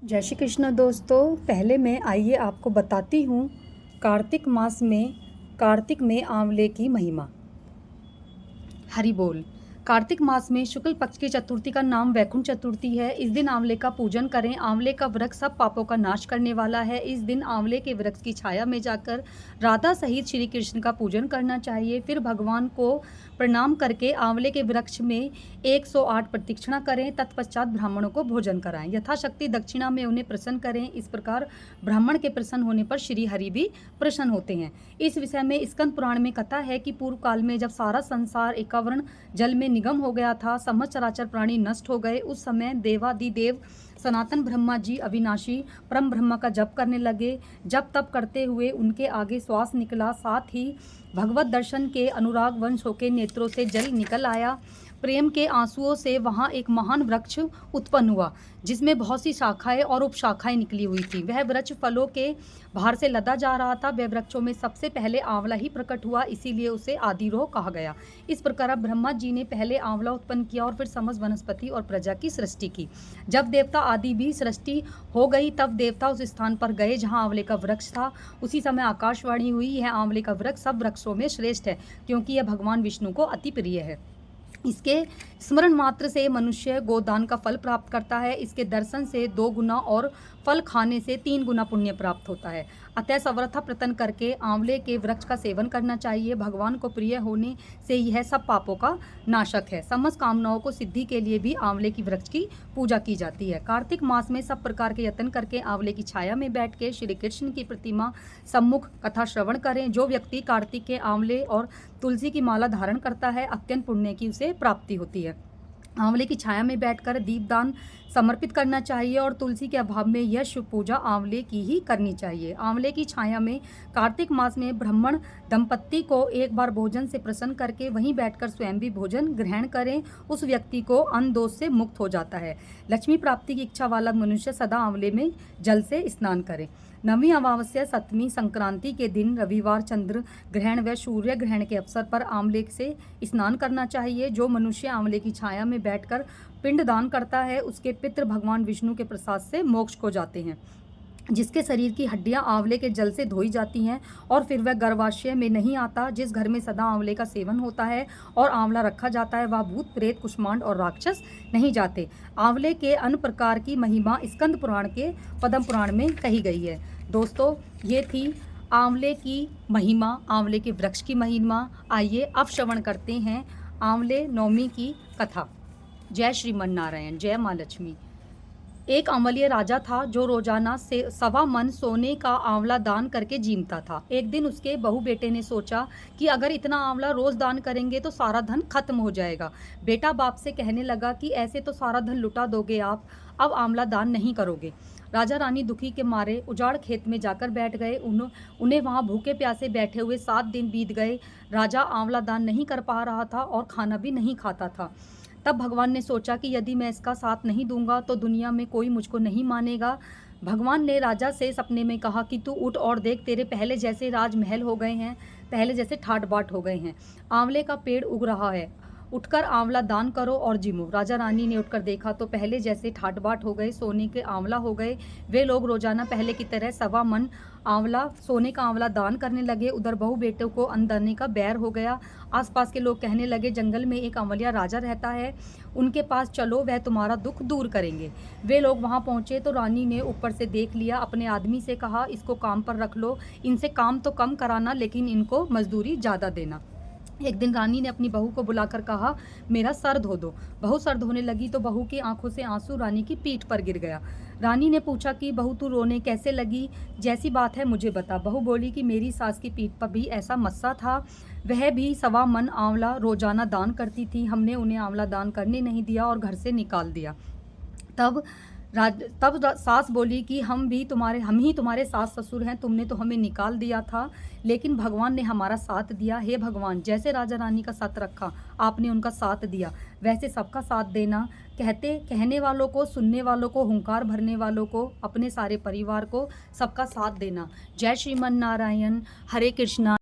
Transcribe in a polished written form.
जय श्री कृष्ण दोस्तों। पहले मैं आइए आपको बताती हूँ कार्तिक में आंवले की महिमा। हरि बोल। कार्तिक मास में शुक्ल पक्ष की चतुर्थी का नाम वैकुंठ चतुर्थी है। इस दिन आंवले का पूजन करें। आंवले का वृक्ष सब पापों का नाश करने वाला है। इस दिन आंवले के वृक्ष की छाया में जाकर राधा सहित श्री कृष्ण का पूजन करना चाहिए। फिर भगवान को प्रणाम करके आंवले के वृक्ष में 108 प्रदक्षिणा करें। तत्पश्चात ब्राह्मणों को भोजन कराएं। यथाशक्ति दक्षिणा में उन्हें प्रसन्न करें। इस प्रकार ब्राह्मण के प्रसन्न होने पर श्री हरि भी प्रसन्न होते हैं। इस विषय में स्कंद पुराण में कथा है कि पूर्व काल में जब सारा संसार एकावरण जल में निगम हो गया था, समस्त चराचर प्राणी नष्ट हो गए, उस समय देवादिदेव सनातन ब्रह्मा जी अविनाशी परम ब्रह्मा का जप करने लगे। जप तप करते हुए उनके आगे श्वास निकला, साथ ही भगवत दर्शन के अनुराग वंश होके नेत्रों से जल निकल आया। प्रेम के आंसुओं से वहाँ एक महान वृक्ष उत्पन्न हुआ जिसमें बहुत सी शाखाएं और उपशाखाएं निकली हुई थी। वह वृक्ष फलों के भार से लदा जा रहा था। वह वृक्षों में सबसे पहले आंवला ही प्रकट हुआ, इसीलिए उसे आदिरोह कहा गया। इस प्रकार ब्रह्मा जी ने पहले आंवला उत्पन्न किया और फिर समस्त वनस्पति और प्रजा की सृष्टि की। जब देवता आदि भी सृष्टि हो गई तब देवता उस स्थान पर गए जहाँ आंवले का वृक्ष था। उसी समय आकाशवाणी हुई, यह आंवले का वृक्ष सब वृक्षों में श्रेष्ठ है क्योंकि यह भगवान विष्णु को अति प्रिय है। इसके स्मरण मात्र से मनुष्य गोदान का फल प्राप्त करता है। इसके दर्शन से 2 गुना और फल खाने से 3 गुना पुण्य प्राप्त होता है। अतः सर्वथा प्रयत्न करके आंवले के वृक्ष का सेवन करना चाहिए। भगवान को प्रिय होने से यह सब पापों का नाशक है। समस्त कामनाओं को सिद्धि के लिए भी आंवले की वृक्ष की पूजा की जाती है। कार्तिक मास में सब प्रकार के यत्न करके आंवले की छाया में बैठ के श्री कृष्ण की प्रतिमा सम्मुख कथा श्रवण करें। जो व्यक्ति कार्तिक के आंवले और तुलसी की माला धारण करता है, अत्यंत पुण्य की उसे प्राप्ति होती है। आंवले की छाया में बैठकर दीपदान समर्पित करना चाहिए और तुलसी के अभाव में यह शुभ पूजा आंवले की ही करनी चाहिए। आंवले की छाया में कार्तिक मास में ब्राह्मण दंपत्ति को एक बार भोजन से प्रसन्न करके वहीं बैठकर स्वयं भी भोजन ग्रहण करें। उस व्यक्ति को अन्न दोष से मुक्त हो जाता है। लक्ष्मी प्राप्ति की इच्छा वाला मनुष्य सदा आंवले में जल से स्नान करे। नवीं अमावस्या, सप्तमी, संक्रांति के दिन, रविवार, चंद्र ग्रहण व सूर्य ग्रहण के अवसर पर आंवले से स्नान करना चाहिए। जो मनुष्य आंवले की छाया में बैठकर पिंड दान करता है उसके पितृ भगवान विष्णु के प्रसाद से मोक्ष को जाते हैं। जिसके शरीर की हड्डियां आंवले के जल से धोई जाती हैं और फिर वह गर्भाशय में नहीं आता। जिस घर में सदा आंवले का सेवन होता है और आंवला रखा जाता है वह भूत प्रेत कुष्मांड और राक्षस नहीं जाते। आंवले के अन्य प्रकार की महिमा स्कंद पुराण के पद्म पुराण में कही गई है। दोस्तों, ये थी आंवले की महिमा, आंवले के वृक्ष की महिमा। आइए अब श्रवण करते हैं आंवले नवमी की कथा। जय श्रीमन नारायण, जय माँ लक्ष्मी। एक अमलीय राजा था जो रोजाना से 1.25 मन सोने का आंवला दान करके जीमता था। एक दिन उसके बहू बेटे ने सोचा कि अगर इतना आंवला रोज दान करेंगे तो सारा धन खत्म हो जाएगा। बेटा बाप से कहने लगा कि ऐसे तो सारा धन लुटा दोगे आप, अब आंवला दान नहीं करोगे। राजा रानी दुखी के मारे उजाड़ खेत में जाकर बैठ गए। उन्हें वहां भूखे प्यासे बैठे हुए 7 दिन बीत गए। राजा आंवला दान नहीं कर पा रहा था और खाना भी नहीं खाता था। तब भगवान ने सोचा कि यदि मैं इसका साथ नहीं दूंगा तो दुनिया में कोई मुझको नहीं मानेगा। भगवान ने राजा से सपने में कहा कि तू उठ और देख, तेरे पहले जैसे राजमहल हो गए हैं, पहले जैसे ठाट बाट हो गए हैं। आंवले का पेड़ उग रहा है, उठकर आंवला दान करो और जिमो। राजा रानी ने उठकर देखा तो पहले जैसे ठाट बाट हो गए, सोने के आंवला हो गए। वे लोग रोजाना पहले की तरह 1.25 मन सोने का आंवला दान करने लगे। उधर बहू बेटों को अन्न देने का बैर हो गया। आसपास के लोग कहने लगे, जंगल में एक अमलिया राजा रहता है, उनके पास चलो, वह तुम्हारा दुख दूर करेंगे। वे लोग वहां पहुंचे तो रानी ने ऊपर से देख लिया। अपने आदमी से कहा, इसको काम पर रख लो, इनसे काम तो कम कराना लेकिन इनको मजदूरी ज़्यादा देना। एक दिन रानी ने अपनी बहू को बुलाकर कहा, मेरा सर धो दो। बहू सर धोने लगी तो बहू की आंखों से आंसू रानी की पीठ पर गिर गया। रानी ने पूछा कि बहू तू रोने कैसे लगी, जैसी बात है मुझे बता। बहू बोली कि मेरी सास की पीठ पर भी ऐसा मस्सा था, वह भी 1.25 मन आंवला रोजाना दान करती थी। हमने उन्हें आंवला दान करने नहीं दिया और घर से निकाल दिया। तब सास बोली कि हम ही तुम्हारे सास ससुर हैं, तुमने तो हमें निकाल दिया था लेकिन भगवान ने हमारा साथ दिया। हे भगवान, जैसे राजा रानी का साथ रखा आपने उनका साथ दिया, वैसे सबका साथ देना। कहने वालों को, सुनने वालों को, हुंकार भरने वालों को, अपने सारे परिवार को सबका साथ देना। जय श्रीमन नारायण। हरे कृष्णा।